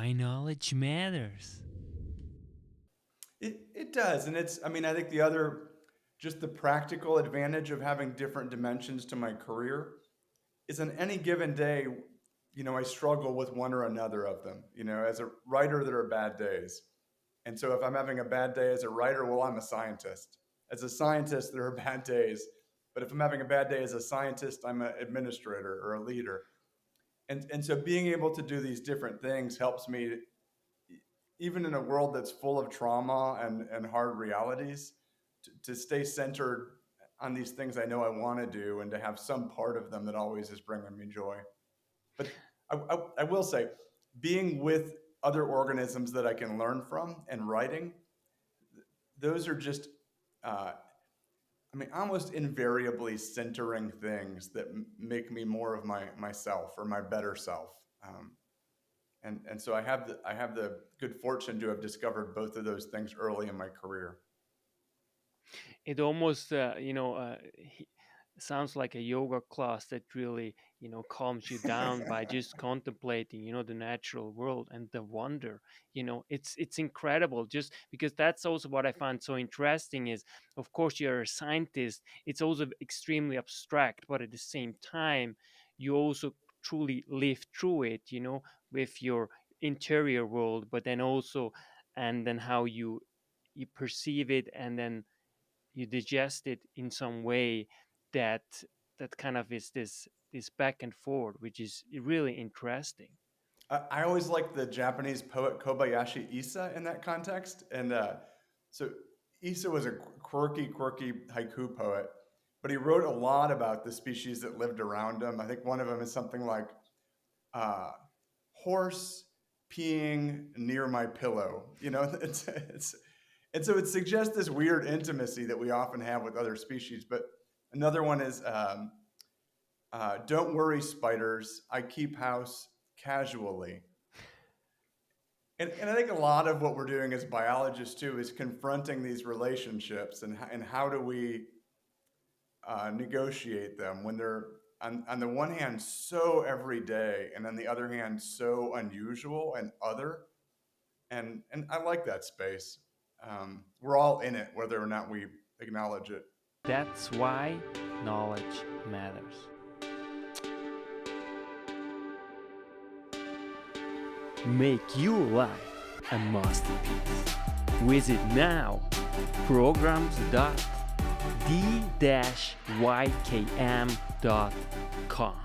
Why knowledge matters. It does, and I mean, I think just the practical advantage of having different dimensions to my career is on any given day, I struggle with one or another of them. As a writer, there are bad days. And so if I'm having a bad day as a writer, well, I'm a scientist. As a scientist, there are bad days. But if I'm having a bad day as a scientist, I'm an administrator or a leader. And so being able to do these different things helps me, even in a world that's full of trauma and hard realities, to stay centered on these things I know I want to do and to have some part of them that always is bringing me joy. But I will say, being with other organisms that I can learn from and writing, those are just, almost invariably centering things that make me more of myself or my better self. And so I have the good fortune to have discovered both of those things early in my career. It almost sounds like a yoga class that really calms you down by just contemplating the natural world and the wonder. It's incredible, just because that's also what I find so interesting is, of course, you're a scientist. It's also extremely abstract, but at the same time you also truly live through it, with your interior world, but then also, and then how you perceive it, and then you digest it in some way that kind of is this back and forth, which is really interesting. I always liked the Japanese poet Kobayashi Isa in that context. And so Isa was a quirky haiku poet, but he wrote a lot about the species that lived around him. I think one of them is something like uh, horse peeing near my pillow. And so it suggests this weird intimacy that we often have with other species. But another one is don't worry, spiders. I keep house casually. And I think a lot of what we're doing as biologists too is confronting these relationships and how do we negotiate them when they're on the one hand so everyday and on the other hand so unusual and other. And I like that space. We're all in it, whether or not we acknowledge it. That's why knowledge matters. Make your life a masterpiece. Visit now programs.d-ykm.com.